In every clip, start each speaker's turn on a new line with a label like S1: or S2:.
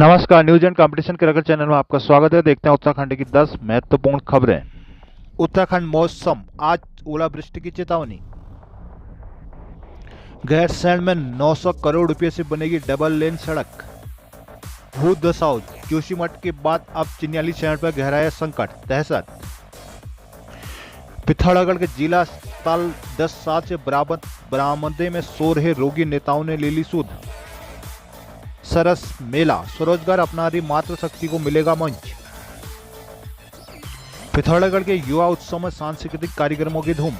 S1: नमस्कार, news and competition के रगड़ चैनल में आपका स्वागत है। देखते हैं उत्तराखंड की 10 महत्वपूर्ण खबरें। उत्तराखंड मौसम, आज ओलावृष्टि की चेतावनी। गैरसैंण में 900 करोड़ रुपए से बनेगी डबल लेन सड़क। भूत दसाओं, जोशीमठ के बाद अब चिन्यालीसैंण पर गहराया संकट, दहशत। पिथौरागढ़ के जिला अस्पताल 10 साल से बरामदे में सो रहे रोगी नेताओं ने ले ली सुध। सरस मेला, स्वरोजगार अपना रही मातृशक्ति को मिलेगा मंच। पिथौरागढ़ के युवा उत्सव में सांस्कृतिक कार्यक्रमों की धूम।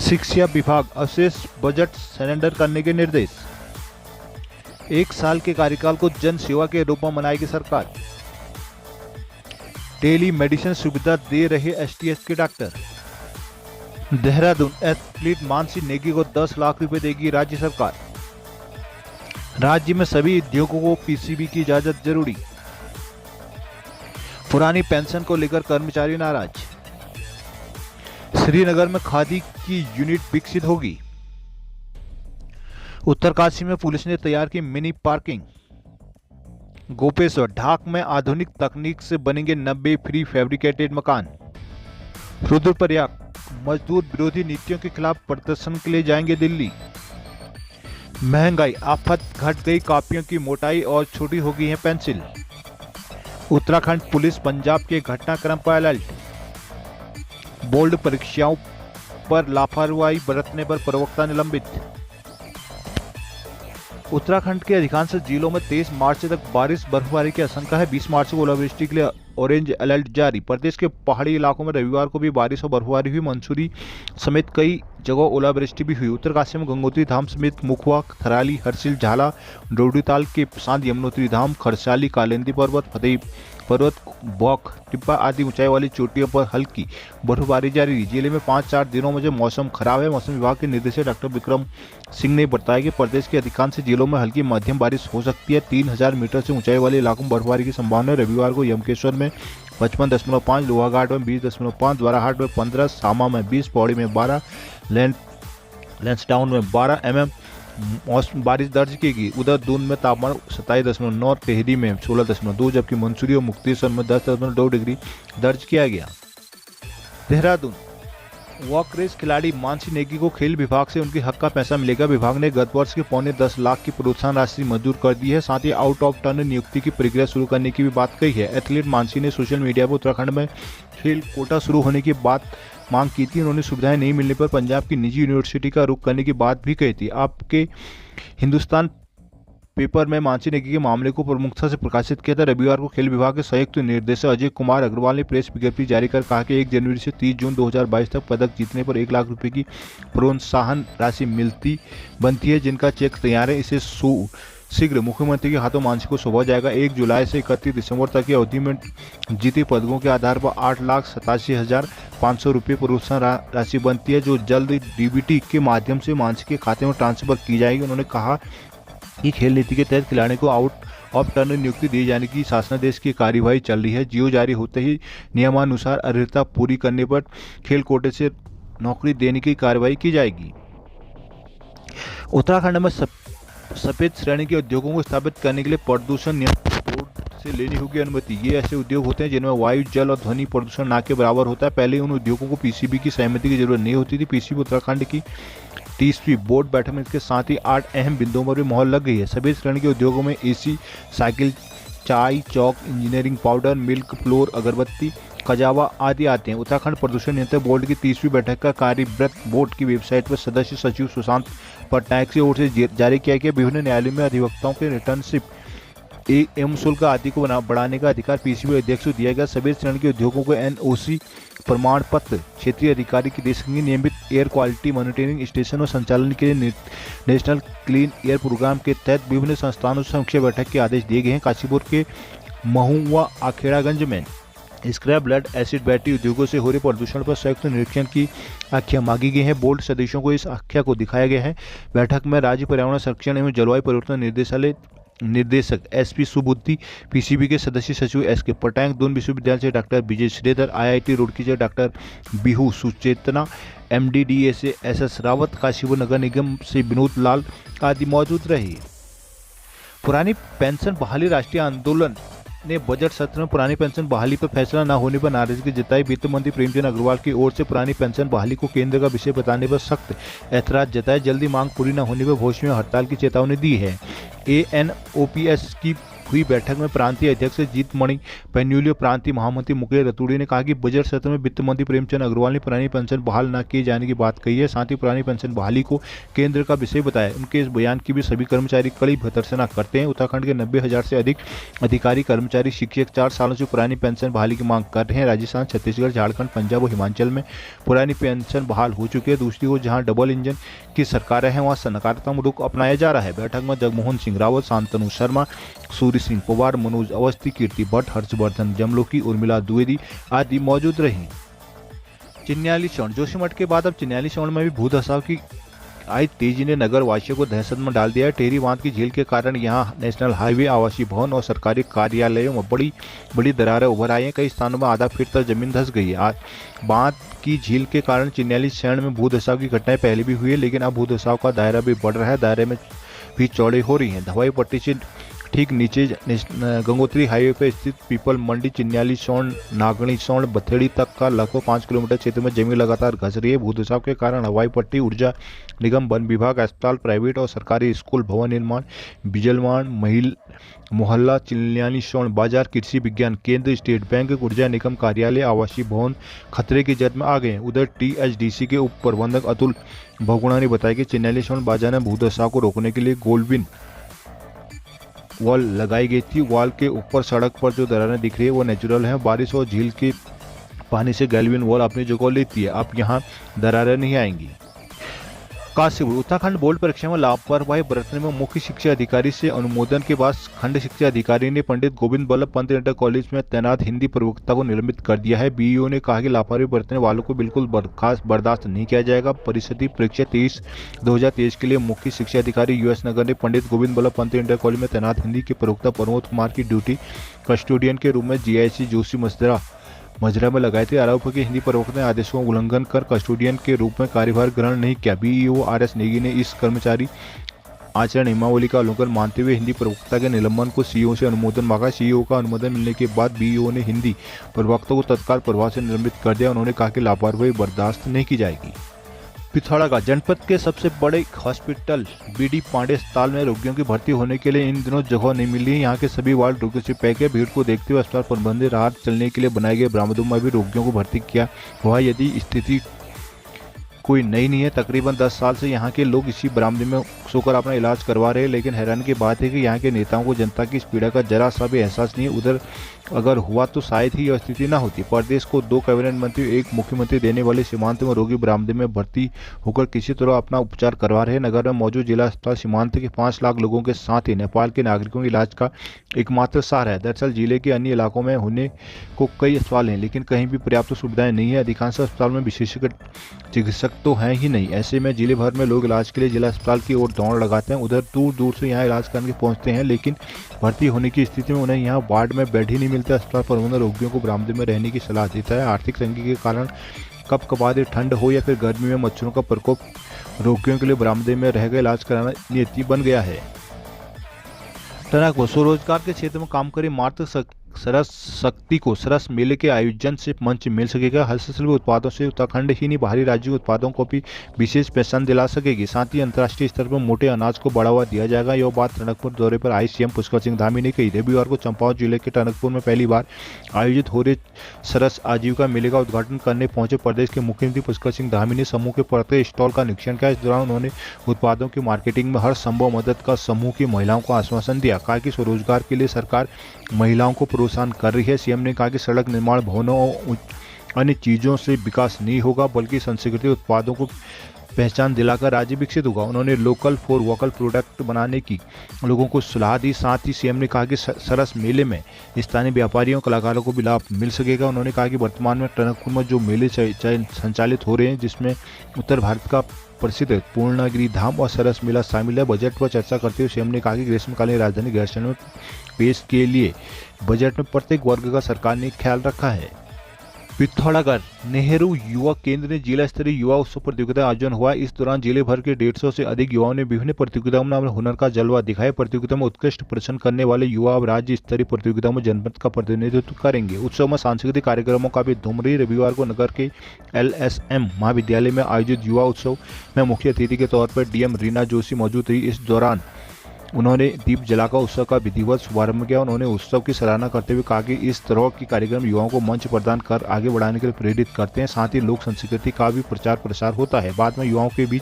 S1: शिक्षा विभाग अशेष बजट सरेंडर करने के निर्देश। 1 साल के कार्यकाल को जन सेवा के रूप में मनाएगी सरकार। टेली मेडिसिन सुविधा दे रहे एसटीएस के डॉक्टर। देहरादून, एथलीट मानसी नेगी को 10 लाख रुपए देगी राज्य सरकार। राज्य में सभी उद्योगों को पीसीबी की इजाजत जरूरी। पुरानी पेंशन को लेकर कर्मचारी नाराज। श्रीनगर में खादी की यूनिट विकसित होगी। उत्तरकाशी में पुलिस ने तैयार की मिनी पार्किंग। गोपेश्वर, ढाक में आधुनिक तकनीक से बनेंगे 90 प्री फैब्रिकेटेड मकान। रुद्रप्रयाग, मजदूर विरोधी नीतियों के खिलाफ प्रदर्शन के लिए जाएंगे दिल्ली। महंगाई, आफत घट गई कापियों की मोटाई और छोटी हो गई है पेंसिल। उत्तराखंड पुलिस पंजाब के घटनाक्रम पर अलर्ट। बोर्ड परीक्षाओं पर लापरवाही बरतने पर प्रवक्ता निलंबित। उत्तराखंड के अधिकांश जिलों में 23 मार्च तक बारिश बर्फबारी की आशंका है। 20 मार्च को ओलावृष्टि के लिए ऑरेंज अलर्ट जारी। प्रदेश के पहाड़ी इलाकों में रविवार को भी बारिश और बर्फबारी हुई। मंसूरी समेत कई जगह ओलावृष्टि भी हुई। उत्तरकाशी में गंगोत्री धाम समेत मुखवा, थराली, हरसिल, झाला, डोडीताल के साथ यमुनोत्री धाम, खरसाली, कालिंदी पर्वत, फतेह पर्वत, बौख, टिब्बा आदि ऊंचाई वाली चोटियों पर हल्की बर्फबारी जारी रही। जिले में 5-4 दिनों में जो मौसम खराब है। मौसम विभाग के निदेशक डॉक्टर विक्रम सिंह ने बताया कि प्रदेश के अधिकांश जिलों में हल्की मध्यम बारिश हो सकती है। 3000 मीटर से ऊंचाई वाले इलाकों में बर्फबारी की संभावना है। रविवार को यमकेश्वर में 55.5, लोहाघाट में 20.5, द्वाराहाट में 15, सामा में 20, पौड़ी में 12, लैंसडाउन में 12 mm बारिश दर्ज की गई। उधर दून में तापमान 27.9, टिहरी में 16.2, जबकि मंसूरी और मुक्तेश्वर में 10.2 डिग्री दर्ज किया गया। देहरादून, वॉक रेस खिलाड़ी मानसी नेगी को खेल विभाग से उनके हक का पैसा मिलेगा। विभाग ने गत वर्ष के 10.25 लाख की प्रोत्साहन राशि मंजूर कर दी है। साथ ही आउट ऑफ टर्न नियुक्ति की प्रक्रिया शुरू करने की भी बात कही है। एथलीट मानसी ने सोशल मीडिया पर उत्तराखंड में खेल कोटा शुरू होने की बात मांग की थी। उन्होंने सुविधाएं नहीं मिलने पर पंजाब की निजी यूनिवर्सिटी का रुख करने की बात भी कही थी। आपके हिंदुस्तान पेपर में मानसी नेगी के मामले को प्रमुखता से प्रकाशित किया था। रविवार को खेल विभाग के संयुक्त निदेशक अजय कुमार अग्रवाल ने प्रेस विज्ञप्ति जारी कर कहा कि 1 जनवरी से 30 जून 2022 तक पदक जीतने पर 1 लाख रुपए की प्रोत्साहन राशि बनती है, जिनका चेक तैयार है। इसे शीघ्र मुख्यमंत्री के हाथों मानसी को सौंपा जाएगा। 1 जुलाई से 31 दिसंबर तक की अवधि में जीते पदकों के आधार पर 8,87,500 रुपये प्रोत्साहन राशि बनती है, जो जल्द डीबीटी के माध्यम से मानसी के खाते में ट्रांसफर की जाएगी। उन्होंने कहा कि खेल नीति के तहत खिलाड़ी को आउट ऑफ टर्न नियुक्ति दिए जाने की शासनादेश की कार्यवाही चल रही है। जियो जारी होते ही नियमानुसार अर्हता पूरी करने पर खेल कोटे से नौकरी देने की कार्रवाई की जाएगी। उत्तराखंड में सफेद श्रेणी के उद्योगों को स्थापित करने के लिए प्रदूषण नियंत्रण बोर्ड से लेनी होगी अनुमति। ये ऐसे उद्योग होते हैं जिनमें वायु, जल और ध्वनि प्रदूषण ना के बराबर होता है। पहले उन उद्योगों को पीसीबी की सहमति की जरूरत नहीं होती थी। पीसीबी उत्तराखंड की 30वीं बोर्ड बैठक में इसके साथ ही 8 अहम बिंदुओं पर भी मोहर लग गई है। सभी श्रेणी के उद्योगों में एसी, साइकिल, चाय, चौक, इंजीनियरिंग पाउडर, मिल्क, फ्लोर, अगरबत्ती, खजावा आदि आते हैं। उत्तराखंड प्रदूषण नियंत्रण बोर्ड की 30वीं बैठक का कार्यव्रत बोर्ड की वेबसाइट पर सदस्य सचिव सुशांत पटनायक की ओर से जारी किया गया। विभिन्न न्यायालयों में अधिवक्ताओं के रिटर्नशिप एवं शुल्क आदि को बढ़ाने का अधिकार पीसीबी अध्यक्ष को दिया गया। सभी श्रेणी के उद्योगों को एनओसी प्रमाण पत्र क्षेत्रीय अधिकारी की दे सकेंगे। नियमित एयर क्वालिटी मॉनिटरिंग स्टेशन और संचालन के लिए नेशनल क्लीन एयर प्रोग्राम के तहत विभिन्न संस्थानों से समीक्षा बैठक के आदेश दिए गए हैं। काशीपुर के महुआ आखेड़ागंज में स्क्रैप ब्लड एसिड बैटरी उद्योगों से हो रहे प्रदूषण पर संयुक्त निरीक्षण की आख्या मांगी गई है। बोर्ड सदस्यों को इस आख्या को दिखाया गया है। बैठक में राज्य पर्यावरण संरक्षण एवं जलवायु परिवर्तन निर्देशालय निर्देशक एसपी सुबुद्धि, पीसीबी के सदस्य सचिव एसके पटांग, दून विश्वविद्यालय से डॉक्टर विजय श्रीधर, आईआईटी रुड़की से डॉक्टर बिहू सुचेतना, एमडीडीए से एसएस रावत, काशीपुर नगर निगम से विनोद लाल आदि मौजूद रहे। पुरानी पेंशन बहाली राष्ट्रीय आंदोलन ने बजट सत्र में पुरानी पेंशन बहाली पर फैसला न होने पर नाराजगी जताई। वित्त मंत्री प्रेमचंद अग्रवाल की ओर से पुरानी पेंशन बहाली को केंद्र का विषय बताने पर सख्त ऐतराज जताए। जल्दी मांग पूरी न होने पर भविष्य में हड़ताल की चेतावनी दी है। ANOPS की हुई बैठक में प्रांतीय अध्यक्ष जीत मणि पेन्यूलियो, प्रांतीय महामंत्री मुकेश रतूड़ी ने कहा कि बजट सत्र में वित्त मंत्री प्रेमचंद अग्रवाल ने पुरानी पेंशन बहाल न किए जाने की बात कही है। साथ ही पुरानी पेंशन बहाली को केंद्र का विषय बताया। उनके इस बयान की भी सभी कर्मचारी कड़ी भर्त्सना करते हैं। उत्तराखंड के 90,000 से अधिक अधिकारी, कर्मचारी, शिक्षक 4 सालों से पुरानी पेंशन बहाली की मांग कर रहे हैं। राजस्थान, छत्तीसगढ़, झारखंड, पंजाब और हिमाचल में पुरानी पेंशन बहाल हो चुकी है। दूसरी ओर जहां डबल इंजन की सरकारें हैं वहां सकारात्मक रुख अपनाया जा रहा है। बैठक में जगमोहन सिंह रावत, शांतनु शर्मा, सूर्य सिंह पवार, मनोज अवस्थी, कीर्ति भट्ट, हर्षवर्धन जमलोकी, उर्मिला द्विवेदी आदि मौजूद रही। चिन्याली श्रवण, जोशीमठ के बाद अब चिन्याली श्रवण में भी भू धसाव की आई तेजी ने नगर वासियों को दहशत में डाल दिया है। टेहरी बांध की झील के कारण यहां नेशनल हाईवे, आवासीय भवन और सरकारी कार्यालयों में बड़ी दरारें उभर आई हैं। कई स्थानों में आधा फीट तक जमीन धंस गई है। बांध की झील के कारण चिन्याली शहर में भू धसाव की घटनाएं पहले भी हुई है, लेकिन अब भू धसाव का दायरा भी बढ़ रहा है। दायरे में भी चौड़े हो रही है। दवाई पट्टी से ठीक नीचे गंगोत्री हाईवे पर स्थित पीपल मंडी, चिन्याली सोन, नागणी सोन, बथेड़ी तक का लगभग 5 किलोमीटर क्षेत्र में जमीन लगातार धंस रही है। भूधसाव के कारण हवाई पट्टी, ऊर्जा निगम, वन विभाग, अस्पताल, प्राइवेट और सरकारी स्कूल, भवन निर्माण, बिजलवान, मोहल्ला, चिन्याली सोन बाजार, कृषि विज्ञान केंद्र, स्टेट बैंक, ऊर्जा निगम कार्यालय, आवासीय भवन खतरे की जद में आ गए हैं। उधर THDC के उप प्रबंधक अतुल बहुगुणा ने बताया कि चिन्याली सोन बाजार में भूधसाव को रोकने के लिए गोल्डविन वॉल लगाई गई थी। वॉल के ऊपर सड़क पर जो दरारें दिख रही है वो नेचुरल है। बारिश और झील के पानी से गैल्विन वॉल अपनी जगह लेती है। अब यहाँ दरारें नहीं आएंगी। काशीपुर, उत्तराखंड बोर्ड परीक्षा में लापरवाही बरतने में मुख्य शिक्षा अधिकारी से अनुमोदन के बाद खंड शिक्षा अधिकारी ने पंडित गोविंद बल्लभ पंत इंटर कॉलेज में तैनात हिंदी प्रवक्ता को निलंबित कर दिया है। BEO ने कहा कि लापरवाही बरतने वालों को बिल्कुल बर्दाश्त नहीं किया जाएगा। परिषदीय परीक्षा 2023 के लिए मुख्य शिक्षा अधिकारी US नगर ने पंडित गोविंद बल्लभ पंत इंटर कॉलेज में तैनात हिंदी के प्रवक्ता प्रमोद कुमार की ड्यूटी कस्टोडियन के रूप में GIC जोशी मजरा में लगाए थे। आरोप है कि हिंदी प्रवक्ता ने आदेशों का उल्लंघन कर कस्टोडियन के रूप में कार्यभार ग्रहण नहीं किया। BEO RS नेगी ने इस कर्मचारी आचरण नियमावली का उल्लंघन मानते हुए हिंदी प्रवक्ता के निलंबन को CEO से अनुमोदन मांगा। CEO का अनुमोदन मिलने के बाद BEO ने हिंदी प्रवक्ता को तत्काल प्रभाव से निलंबित कर दिया। उन्होंने कहा कि लापरवाही बर्दाश्त नहीं की जाएगी। पिथौरागढ़, जनपद के सबसे बड़े हॉस्पिटल BD पांडे अस्पताल में रोगियों की भर्ती होने के लिए इन दिनों जगह नहीं मिल रही है। यहाँ के सभी वार्ड रोगियों से पैक है। भीड़ को देखते हुए अस्पताल प्रबंधन राहत चलने के लिए बनाए गए बरामदों में भी रोगियों को भर्ती किया हुआ। यदि स्थिति कोई नई नहीं है, तकरीबन 10 साल से यहाँ के लोग इसी बरामदे में सोकर अपना इलाज करवा रहे हैं। लेकिन हैरान की बात है कि यहाँ के नेताओं को जनता की इस पीड़ा का जरा सा भी एहसास नहीं है। उधर अगर हुआ तो शायद ही यह स्थिति न होती। प्रदेश को 2 कैबिनेट मंत्री, 1 मुख्यमंत्री देने वाले सीमांत में रोगी बरामदे में भर्ती होकर किसी तरह अपना उपचार करवा रहे हैं। नगर में मौजूद जिला अस्पताल सीमांत के 5 लाख लोगों के साथ ही नेपाल के नागरिकों के इलाज का एकमात्र सहारा है। दरअसल जिले के अन्य इलाकों में होने को कई अस्पताल हैं, लेकिन कहीं भी पर्याप्त सुविधाएं नहीं है। अधिकांश अस्पताल में विशेषज्ञ चिकित्सक तो हैं ही नहीं। ऐसे में जिले भर में लोग इलाज के लिए जिला अस्पताल की ओर दौड़ लगाते हैं। उधर दूर दूर से यहाँ इलाज करने पहुंचते हैं, लेकिन भर्ती होने की स्थिति में उन्हें यहाँ वार्ड में बेड ही नहीं मिलता। अस्पताल प्रबंधन रोगियों को बरामदे में रहने की सलाह देता है। आर्थिक तंगी के कारण कपकपाती ठंड हो या फिर गर्मी में मच्छरों का प्रकोप, रोगियों के लिए बरामदे में रहकर इलाज कराना नियति बन गया है। टनकपुर, स्वरोजगार के क्षेत्र में काम करे मात्र सरस शक्ति को सरस मेले के आयोजन से मंच मिल सकेगा। हस्तशिल्प उत्पादों से उत्तराखंड ही नहीं बाहरी राज्यों के उत्पादों को भी विशेष पहचान दिला सकेगी। साथ ही अंतर्राष्ट्रीय स्तर पर मोटे अनाज को बढ़ावा दिया जाएगा। यह बात टनकपुर दौरे पर आई CM पुष्कर सिंह धामी ने कही। रविवार को चंपावत जिले के टनकपुर में पहली बार आयोजित हो रहे सरस आजीविका मेले का उद्घाटन करने पहुंचे प्रदेश के मुख्यमंत्री पुष्कर सिंह धामी ने समूह के पड़ते स्टॉल का निरीक्षण किया। इस दौरान उन्होंने उत्पादों की मार्केटिंग में हर संभव मदद का समूह की महिलाओं को आश्वासन दिया। कहा कि स्वरोजगार के लिए सरकार महिलाओं को प्रोत्साहन कर रही है। CM ने कहा कि सड़क निर्माण, भवनों और अन्य चीज़ों से विकास नहीं होगा, बल्कि सांस्कृतिक उत्पादों को पहचान दिलाकर राज्य विकसित होगा। उन्होंने लोकल फॉर वोकल प्रोडक्ट बनाने की लोगों को सलाह दी। साथ ही CM ने कहा कि सरस मेले में स्थानीय व्यापारियों कलाकारों को भी लाभ मिल सकेगा। उन्होंने कहा कि वर्तमान में टनकपुर में जो मेले संचालित हो रहे हैं, जिसमें उत्तर भारत का प्रसिद्ध पूर्णगिरि धाम और सरस मेला शामिल है। बजट पर चर्चा करते हुए CM ने कहा कि ग्रीष्मकालीन राजधानी गैरसैंण में पेश के लिए बजट में प्रत्येक वर्ग का सरकार ने ख्याल रखा है। पिथौरागढ़ नेहरू युवा केंद्र में जिला स्तरीय युवा उत्सव प्रतियोगिता आयोजन हुआ। इस दौरान जिले भर के 150 से अधिक युवाओं ने विभिन्न प्रतियोगिताओं में अपने हुनर का जलवा दिखाया। प्रतियोगिता में उत्कृष्ट प्रदर्शन करने वाले युवा अब राज्य स्तरीय प्रतियोगिताओं में जनपद का प्रतिनिधित्व करेंगे। उत्सव में सांस्कृतिक कार्यक्रमों का भी धूम रही। रविवार को नगर के LSM महाविद्यालय में आयोजित युवा उत्सव में मुख्य अतिथि के तौर पर DM रीना जोशी मौजूद रही। इस दौरान उन्होंने दीप जलाकर उत्सव का विधिवत शुभारंभ किया। उन्होंने उत्सव की सराहना करते हुए कहा कि इस तरह के कार्यक्रम युवाओं को मंच प्रदान कर आगे बढ़ाने के लिए प्रेरित करते हैं, साथ ही लोक संस्कृति का भी प्रचार प्रसार होता है। बाद में युवाओं के बीच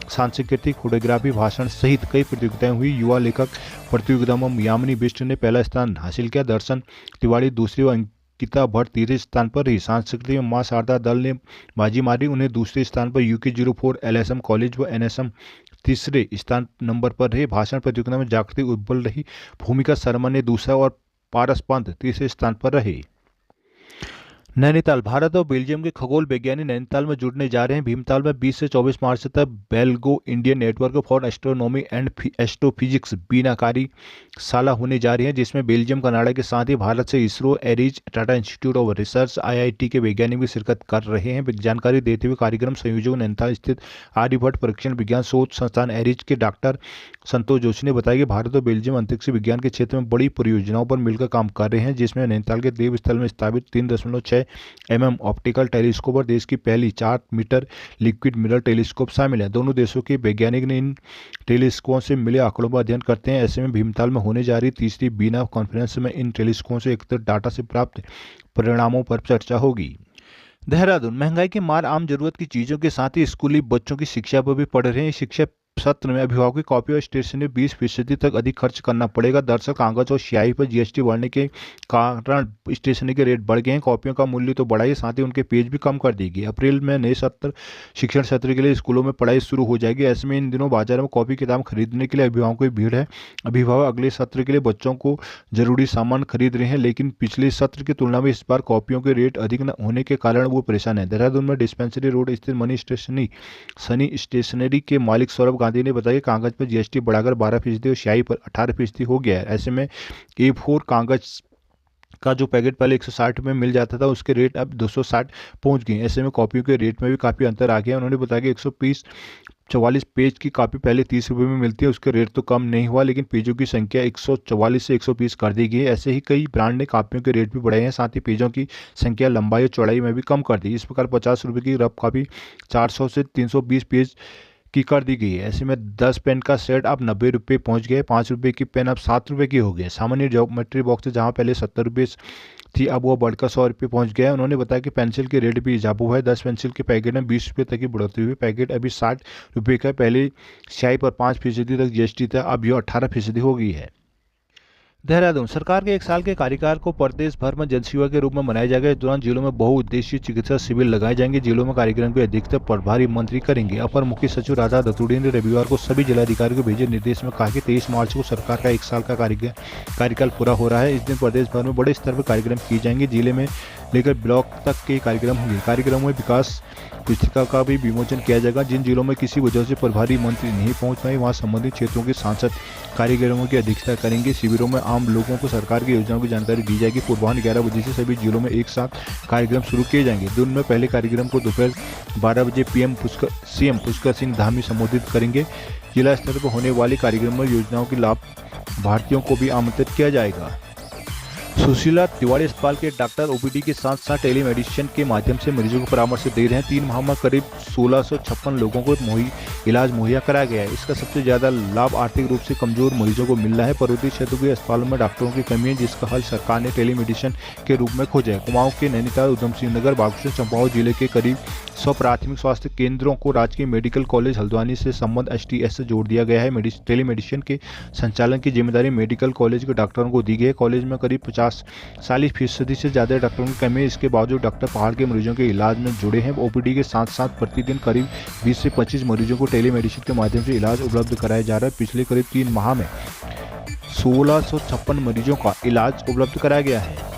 S1: सांस्कृतिक कोरियोग्राफी, भाषण सहित कई प्रतियोगिताएं हुई। युवा लेखक प्रतियोगिता में यामिनी बिष्ट ने पहला स्थान हासिल किया, दर्शन तिवारी दूसरी व अंकिता भट्ट तीसरे स्थान पर रही। सांस्कृतिक में मां शारदा दल ने बाजी मारी, उन्हें दूसरे स्थान पर UK04 LSM कॉलेज व NSM तीसरे स्थान नंबर पर रहे। भाषण प्रतियोगिता में जागृति उज्ज्वल रही, भूमिका शर्मा ने दूसरा और पारस पंत तीसरे स्थान पर रहे। नैनीताल भारत और बेल्जियम के खगोल वैज्ञानिक नैनीताल में जुड़ने जा रहे हैं। भीमताल में 20 से 24 मार्च तक बेल्गो Indian network for astronomy and astrophysics बीनाकारी साला होने जा रही है, जिसमें बेल्जियम, कनाडा के साथ ही भारत से ISRO, एरिज, Tata institute of research IIT के वैज्ञानिक भी शिरकत कर रहे हैं। जानकारी देते हुए कार्यक्रम संयोजक नैनीताल स्थित आर्यभट्ट परीक्षण विज्ञान शोध संस्थान एरिज के डॉक्टर संतोष जोशी ने बताया कि भारत और बेल्जियम अंतरिक्ष विज्ञान के क्षेत्र में बड़ी परियोजनाओं पर मिलकर काम कर रहे हैं, जिसमें नैनीताल के देवस्थल में स्थापित 3.6 mm ऑप्टिकल टेलीस्कोप और देश की पहली 4 मीटर लिक्विड मिरर टेलीस्कोप शामिल है। दोनों देशों के वैज्ञानिक ने इन टेलीस्कोपों से मिले आंकड़ों पर अध्ययन करते हैं। ऐसे में भीमताल में होने जा रही तीसरी बीना कॉन्फ्रेंस में इन टेलीस्कोपों से एकत्रित डाटा से प्राप्त परिणामों पर चर्चा होगी। देहरादून महंगाई की मार आम जरूरत की चीजों के साथ ही स्कूली बच्चों की शिक्षा पर भी पड़ रहे हैं। शिक्षा सत्र में अभिभावकों की कॉपी और स्टेशनरी 20% तक अधिक खर्च करना पड़ेगा। दरअसल कागज और स्याही पर GST बढ़ने के कारण स्टेशनरी के रेट बढ़ गए हैं। कॉपियों का मूल्य तो बढ़ा ही, साथ ही उनके पेज भी कम कर दी गई। अप्रैल में नए शिक्षण सत्र के लिए स्कूलों में पढ़ाई शुरू हो जाएगी। ऐसे में इन दिनों बाजार में कॉपी किताब खरीदने के लिए अभिभावकों की भीड़ है। अभिभावक अगले सत्र के लिए बच्चों को जरूरी सामान खरीद रहे हैं, लेकिन पिछले सत्र की तुलना में इस बार कॉपियों के रेट अधिक न होने के कारण वो परेशान है। देहरादून में डिस्पेंसरी रोड स्थित मनी सनी स्टेशनरी के मालिक सौरभ गांधी ने बताया कि कागज पर GST बढ़ाकर 12% और स्याही पर 18% हो गया है। ऐसे में A4 कागज का जो पैकेट पहले 160 में मिल जाता था, उसके रेट अब 260 पहुंच गए। ऐसे में कॉपियों के रेट में भी काफ़ी अंतर आ गया। उन्होंने बताया कि 144 पेज की कॉपी पहले 30 रुपये में मिलती है, उसके रेट तो कम नहीं हुआ, लेकिन पेजों की संख्या 144 से 120 कर दी गई है। ऐसे ही कई ब्रांड ने कॉपियों के रेट भी बढ़ाए हैं, साथ ही पेजों की संख्या, लंबाई और चौड़ाई में भी कम कर दी। इस प्रकार 50 रुपये की रफ कॉपी 400 से 320 पेज की कर दी गई है। ऐसे में 10 पेन का सेट अब 90 रुपये पहुँच गए। 5 रुपये की पेन अब 7 रुपये की हो गई। सामान्य ज्योमेट्री बॉक्स जहाँ पहले 70 रुपये थी, अब वो बढ़कर 100 रुपये पहुँच गया है। उन्होंने बताया कि पेंसिल के रेट भी इजाफा हुआ है। 10 पेंसिल के पैकेट में 20 रुपये तक की बढ़ोतरी हुई। पैकेट अभी 60 रुपये का, पहले स्याही पर 5% तक GST था, अब यह 18% हो गई है। देहरादून सरकार के 1 साल के कार्यकाल को प्रदेश भर में जनसेवा के रूप में मनाया जाएगा। इस दौरान जिलों में बहुउद्देशीय चिकित्सा शिविर लगाए जाएंगे। जिलों में कार्यक्रम की अध्यक्षता प्रभारी मंत्री करेंगे। अपर मुख्य सचिव राधा दतुड़ी ने रविवार को सभी जिलाधिकारियों को भेजे निर्देश में कहा कि 23 मार्च को सरकार का 1 साल का कार्यकाल पूरा हो रहा है। इस दिन प्रदेश भर में बड़े स्तर पर कार्यक्रम किए जाएंगे। जिले में लेकर ब्लॉक तक के कार्यक्रम होंगे। कार्यक्रम में विकास पुस्तिका का भी विमोचन किया जाएगा। जिन जिलों में किसी वजह से प्रभारी मंत्री नहीं पहुंच पाए, वहां संबंधित क्षेत्रों के सांसद कार्यक्रमों की अध्यक्षता करेंगे। शिविरों में आम लोगों को सरकार की योजनाओं की जानकारी दी जाएगी। पूर्वाह्न 11 बजे से सभी जिलों में एक साथ कार्यक्रम शुरू किए जाएंगे। दिन में पहले कार्यक्रम को दोपहर 12 बजे CM पुष्कर सिंह धामी संबोधित करेंगे। जिला स्तर पर होने वाले कार्यक्रम में योजनाओं के लाभार्थियों को भी आमंत्रित किया जाएगा। सुशीला तिवारी अस्पताल के डॉक्टर OPD के साथ साथ टेलीमेडिसिन के माध्यम से मरीजों को परामर्श दे रहे हैं। 3 माह में करीब 1656 लोगों को इलाज मुहैया कराया गया है। इसका सबसे ज्यादा लाभ आर्थिक रूप से कमजोर मरीजों को मिल रहा है। पर्वतीय क्षेत्रों के अस्पतालों में डॉक्टरों की कमी है, जिसका हल सरकार ने टेलीमेडिसिन के रूप में खोजा है। कुमाऊं के नैनीताल, उधम सिंह नगर, बागेश्वर, चंपावत जिले के करीब 100 प्राथमिक स्वास्थ्य केंद्रों को राजकीय मेडिकल कॉलेज हल्द्वानी से संबद्ध STS से जोड़ दिया गया है। टेलीमेडिसिन के संचालन की जिम्मेदारी मेडिकल कॉलेज के डॉक्टरों को दी गई है। कॉलेज में करीब 40% से ज्यादा डॉक्टरों की कमी है। इसके बावजूद डॉक्टर पहाड़ के मरीजों के इलाज में जुड़े हैं। OPD के साथ साथ प्रतिदिन करीब 20 से 25 मरीजों को टेलीमेडिसिन के माध्यम से इलाज उपलब्ध कराया जा रहा है। पिछले करीब 3 माह में 1656 मरीजों का इलाज उपलब्ध कराया गया है।